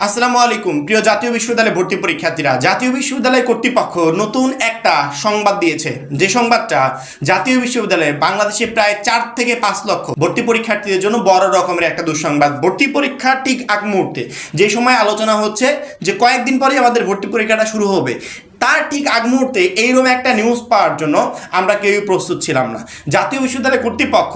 আসসালামু আলাইকুম প্রিয় জাতীয় বিশ্ববিদ্যালয় ভর্তি পরীক্ষার্থীরা, জাতীয় বিশ্ববিদ্যালয় কর্তৃপক্ষ নতুন একটা সংবাদ দিয়েছে। যে সংবাদটা জাতীয় বিশ্ববিদ্যালয়ে বাংলাদেশে প্রায় 4 থেকে 5 লক্ষ ভর্তি পরীক্ষার্থীদের জন্য বড় রকমের একটা দুঃসংবাদ। ভর্তি পরীক্ষার ঠিক আগ মুহূর্তে যে সময় আলোচনা হচ্ছে যে কয়েকদিন পরেই আমাদের ভর্তি পরীক্ষাটা শুরু হবে, তার ঠিক আগ মুহূর্তে এইরকম একটা নিউজ পাওয়ার জন্য আমরা কেউই প্রস্তুত ছিলাম না। জাতীয় বিশ্ববিদ্যালয় কর্তৃপক্ষ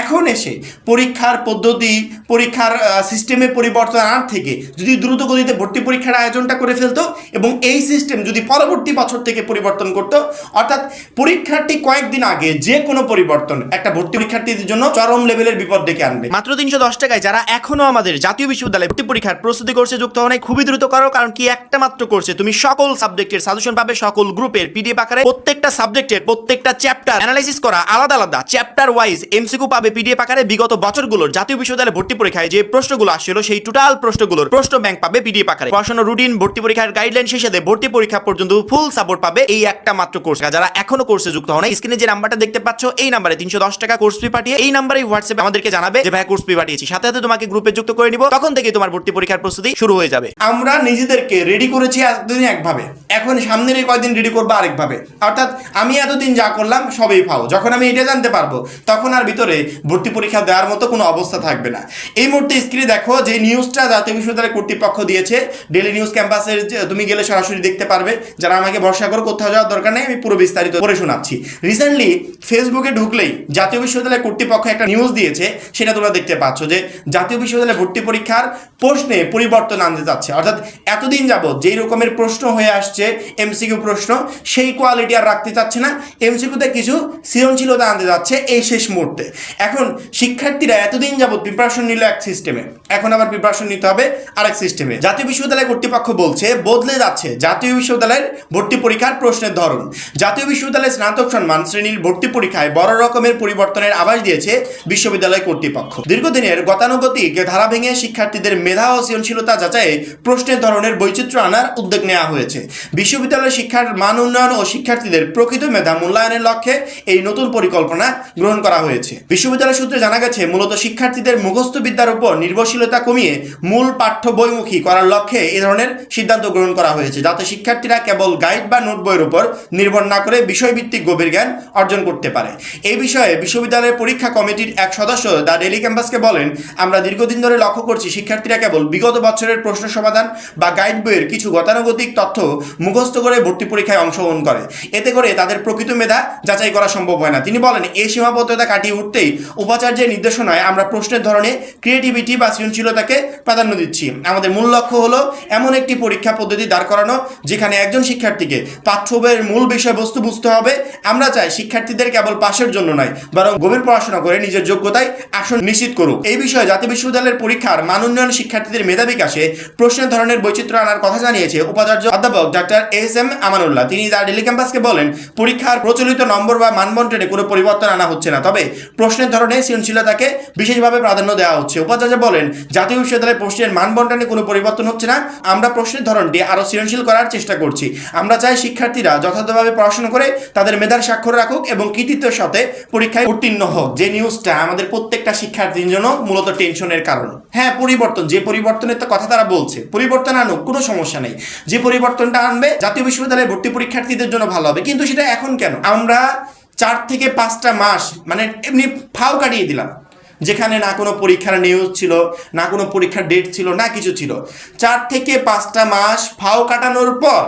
এখন এসে পরীক্ষার পদ্ধতি, পরীক্ষার সিস্টেমে পরিবর্তন আনার থেকে যদি দ্রুত গতিতে ভর্তি পরীক্ষার আয়োজনটা করে ফেলতো এবং এই সিস্টেম যদি পরবর্তী বছর থেকে পরিবর্তন করতো, অর্থাৎ পরীক্ষার ঠিক কয়েকদিন আগে যে কোনো পরিবর্তন একটা ভর্তি পরীক্ষার্থীদের জন্য চরম লেভেলের বিপদ ডেকে আনবে। মাত্র 310 টাকায় যারা এখনো আমাদের জাতীয় বিশ্ববিদ্যালয় ভর্তি পরীক্ষার প্রস্তুতি কোর্সে যুক্ত হওয়া খুবই দ্রুত করো, কারণ কি একটা মাত্র কোর্সে তুমি সকল সাবজেক্টের সাজেশন পাবে, সকল গ্রুপের পিডিএফ আকারে, প্রত্যেকটা সাবজেক্টের প্রত্যেকটা চ্যাপ্টার অ্যানালাইসিস করা আলাদা আলাদা চ্যাপ্টার ওয়াইজ এমসিকিউ পাবে পিডিএফ আকারে। বিগত বছরগুলোর জাতীয় বিশ্ববিদ্যালয় ভর্তি পরীক্ষায় যে প্রশ্নগুলো আসছিল সেই টোটাল প্রশ্নগুলোর প্রশ্ন ব্যাংক পাবে পিডিএফ আকারে। পড়াশোনা রুটিন, ভর্তি পরীক্ষার গাইডলাইন, সেই সাথে ভর্তি পরীক্ষা পর্যন্ত ফুল সাপোর্ট পাবে এই একটা মাত্র কোর্স। যারা এখনো কোর্সে যুক্ত হন, স্ক্রিনে যে নাম্বারটা দেখতে পাচ্ছ এই নাম্বারে 310 টাকা কোর্স ফি পাঠিয়ে এই নাম্বারে হোয়াটসঅ্যাপে আমাদেরকে জানাবে যে ভাই কোর্স ফি পাঠিয়েছি, সাথে সাথে তোমাকে গ্রুপে যুক্ত করে নিব। তখন থেকে তোমার ভর্তি পরীক্ষার প্রস্তুতি শুরু হয়ে যাবে। আমরা নিজেদেরকে রেডি করেছি এতদিন একভাবে, এখন সামনের এই কয়েকদিন রেডি করবো আরেকভাবে। অর্থাৎ আমি এতদিন যা করলাম সবই পাও। যখন আমি এটা জানতে পারবো তখন আর ভিতরে ভর্তি পরীক্ষা দেওয়ার মতো কোনো অবস্থা থাকবে না। এই মুহূর্তে স্ক্রিনে দেখো যে নিউজটা জাতীয় বিশ্ববিদ্যালয় কর্তৃপক্ষ দিয়েছে, ডেইলি নিউজ ক্যাম্পাসের তুমি গেলে সরাসরি দেখতে পারবে। যারা আমাকে ভরসা করো, কোথাও যাওয়ার দরকার নেই, আমি পুরো বিস্তারিত করে শোনাচ্ছি। রিসেন্টলি ফেসবুকে ঢুকলেই জাতীয় বিশ্ববিদ্যালয় কর্তৃপক্ষ একটা নিউজ দিয়েছে, সেটা তোমরা দেখতে পাচ্ছ যে জাতীয় বিশ্ববিদ্যালয় ভর্তি পরীক্ষার প্রশ্নে পরিবর্তন আনতে যাচ্ছে। অর্থাৎ এতদিন যাবত যেই রকমের প্রশ্ন হয়ে আসছে এমসিকিউ প্রশ্ন, সেই কোয়ালিটি আর রাখতে চাচ্ছে না, এমসিকিউতে কিছু সৃজনশীলতা আনতে যাচ্ছে এই শেষ মুহূর্তে। এখন শিক্ষার্থীরা এতদিন যাবত প্রিপারেশন নিল এক সিস্টেমে, এখন আবার প্রিপারেশন নিতে হবে আরেক সিস্টেমে। জাতীয় বিশ্ববিদ্যালয় কর্তৃপক্ষ বলছে বদলে যাচ্ছে জাতীয় বিশ্ববিদ্যালয়ের ভর্তি পরীক্ষার প্রশ্নের ধরন। জাতীয় বিশ্ববিদ্যালয়ের স্নাতক সম্মান শ্রেণীর ভর্তি পরীক্ষায় বড় রকমের পরিবর্তনের আভাস দিয়েছে বিশ্ববিদ্যালয় কর্তৃপক্ষ। দীর্ঘদিনের গতানুগতিক ধারা ভেঙে শিক্ষার্থীদের মেধা ও সৃজনশীলতা যাচাইয়ে প্রশ্নের ধরনের বৈচিত্র্য আনার উদ্যোগ নেওয়া হয়েছে। বিশ্ববিদ্যালয় শিক্ষার মান উন্নয়ন ও শিক্ষার্থীদের প্রকৃত মেধা মূল্যায়নের লক্ষ্যে এই নতুন পরিকল্পনা গ্রহণ করা হয়েছে। বিশ্ববিদ্যালয় সূত্রে জানা গেছে, মূলত শিক্ষার্থীদের মুখস্থ বিদ্যার উপর নির্ভরশীলতা কমিয়ে মূল পাঠ্য বইমুখী করার লক্ষ্যে এই ধরনের সিদ্ধান্ত গ্রহণ করা হয়েছে, যাতে শিক্ষার্থীরা কেবল গাইড বা নোট বইয়ের উপর নির্ভর না করে বিষয়ভিত্তিক গভীর জ্ঞান অর্জন করতে পারে। এই বিষয়ে বিশ্ববিদ্যালয়ের পরীক্ষা কমিটির এক সদস্য দ্য ডেইলি ক্যাম্পাসকে বলেন, আমরা দীর্ঘদিন ধরে লক্ষ্য করছি শিক্ষার্থীরা কেবল বিগত বছরের প্রশ্ন সমাধান বা গাইড বইয়ের কিছু গতানুগতিক তথ্য মুখস্থ করে ভর্তি পরীক্ষায় অংশগ্রহণ করে। এতে করে তাদের প্রকৃত মেধা যাচাই করা সম্ভব হয় না। তিনি বলেন, এই সীমাবদ্ধতা কাটিয়ে উঠতেই উপাচার্যের নির্দেশনায় আমরা প্রশ্নের ধরনে ক্রিয়েটিভিটি বা সৃজনশীলতাকে প্রাধান্য দিচ্ছি। আমাদের মূল লক্ষ্য হলো এমন একটি পরীক্ষা পদ্ধতি দাঁড় করানো যেখানে একজন শিক্ষার্থীকে পাঠ্য বইয়ের মূল বিষয়বস্তু বুঝতে হবে। আমরা চাই শিক্ষার্থীদের কেবল পাশের জন্য নয়, বরং গভীর পড়াশোনা করে নিজের যোগ্যতায় আসন নিশ্চিত করুক। এই বিষয়ে জাতীয় বিশ্ববিদ্যালয়ের পরীক্ষার মান উন্নয়ন, শিক্ষার্থীদের মেধা বিকাশে প্রশ্নের ধরনের বৈচিত্র্য আনার কথা জানিয়েছে উপাচার্য অধ্যাপক ডাক্তার এস.এম. আমানুল্লাহ। তিনি দ্য ডেইলি ক্যাম্পাসকে বলেন, পরীক্ষার প্রচলিত নম্বর বা মানবন্টনে কোনো পরিবর্তন আনা হচ্ছে না, তবে প্রশ্নের ধরনে সৃজনশীলতাকে বিশেষভাবে প্রাধান্য দেওয়া হচ্ছে। উপাচার্য বলেন, জাতীয় বিশ্ববিদ্যালয়ের প্রশ্নের মানবন্টনে কোনো পরিবর্তন হচ্ছে না, আমরা প্রশ্নের ধরনটি আরও সৃজনশীল করার চেষ্টা করছি। আমরা চাই শিক্ষার্থীরা যথাযথভাবে পড়াশোনা করে তাদের মেধার স্বাক্ষর রাখুক এবং কৃতিত্বের সাথে পরীক্ষায় উত্তীর্ণ হোক। যে নিউজটা আমাদের প্রত্যেকটা শিক্ষার্থীর জন্য মূলত টেনশনের কারণ। হ্যাঁ, পরিবর্তন, যে পরিবর্তনের তো কথা তারা বলছে, পরিবর্তন আনুক, কোনো সমস্যা নেই। যে পরিবর্তনটা আনবে জাতীয় বিশ্ববিদ্যালয়ে ভর্তি পরীক্ষার্থীদের জন্য ভালো হবে, কিন্তু সেটা এখন কেন? আমরা 4 থেকে 5টা মাস মানে এমনি ফাও কাটিয়ে দিলাম, যেখানে না কোনো পরীক্ষার নিউজ ছিল, না কোনো পরীক্ষার ডেট ছিল, না কিছু ছিল। 4 থেকে 5টা মাস ফাও কাটানোর পর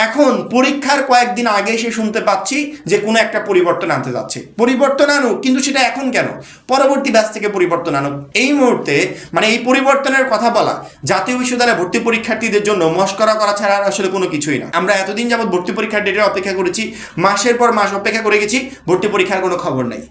এখন পরীক্ষার কয়েকদিন আগে এসে শুনতে পাচ্ছি যে কোনো একটা পরিবর্তন আনতে যাচ্ছে। পরিবর্তন আনুক, কিন্তু সেটা এখন কেন? পরবর্তী ব্যাচ থেকে পরিবর্তন আনুক। এই মুহূর্তে মানে এই পরিবর্তনের কথা বলা জাতীয় বিশ্ববিদ্যালয়ে ভর্তি পরীক্ষার্থীদের জন্য মস্করা করা ছাড়া আসলে কোনো কিছুই না। আমরা এতদিন যাবত ভর্তি পরীক্ষার ডেটের অপেক্ষা করেছি, মাসের পর মাস অপেক্ষা করে গেছি, ভর্তি পরীক্ষার কোনো খবর নেই।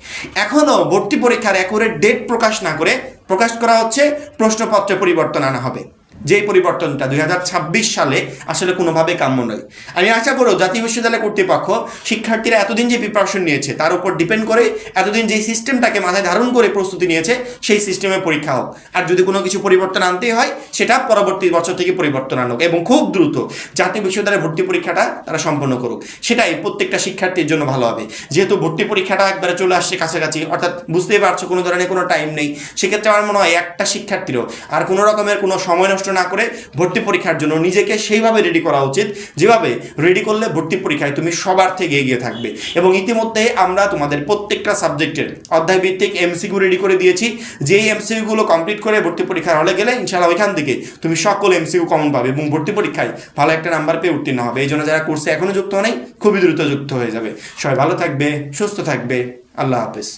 এখনও ভর্তি পরীক্ষার অ্যাকুরেট ডেট প্রকাশ না করে প্রকাশ করা হচ্ছে প্রশ্নপত্রে পরিবর্তন আনা হবে, যেই পরিবর্তনটা 2026 সালে আসলে কোনোভাবে কাম্য নয়। আমি আশা করব জাতীয় বিশ্ববিদ্যালয় কর্তৃপক্ষ শিক্ষার্থীরা এতদিন যে প্রিপারেশন নিয়েছে তার উপর ডিপেন্ড করে এতদিন যেই সিস্টেমটাকে মাথায় ধারণ করে প্রস্তুতি নিয়েছে সেই সিস্টেমে পরীক্ষা হোক। আর যদি কোনো কিছু পরিবর্তন আনতেই হয় সেটা পরবর্তী বছর থেকে পরিবর্তন আনুক এবং খুব দ্রুত জাতীয় বিশ্ববিদ্যালয়ের ভর্তি পরীক্ষাটা তারা সম্পন্ন করুক। সেটাই প্রত্যেকটা শিক্ষার্থীর জন্য ভালো হবে। যেহেতু ভর্তি পরীক্ষাটা একবারে চলে আসছে কাছাকাছি, অর্থাৎ বুঝতেই পারছো কোনো ধরনের কোনো টাইম নেই, সেক্ষেত্রে আমার মনে হয় একটা শিক্ষার্থীরও আর কোনো রকমের কোনো সময় নষ্ট না করে ভর্তি পরীক্ষার জন্য নিজেকে সেইভাবে রেডি করা উচিত যেভাবে রেডি করলে ভর্তি পরীক্ষায় তুমি সবার থেকে এগিয়ে থাকবে। এবং ইতিমধ্যে আমরা তোমাদের প্রত্যেকটা সাবজেক্টের অধ্যায়ভিত্তিক এমসিকিউ রেডি করে দিয়েছি, যেই এমসিকিউগুলো কমপ্লিট করে ভর্তি পরীক্ষার হলে গেলে ইনশাআল্লাহ ওইখান থেকে তুমি সকল এমসিকিউ কমন পাবে এবং ভর্তি পরীক্ষায় ভালো একটা নাম্বার পেয়ে উত্তীর্ণ হবে। এই জন্য যারা কোর্সে এখনো যুক্ত হয় নাই খুবই দ্রুত যুক্ত হয়ে যাবে। সবাই ভালো থাকবে, সুস্থ থাকবে, আল্লাহ হাফেজ।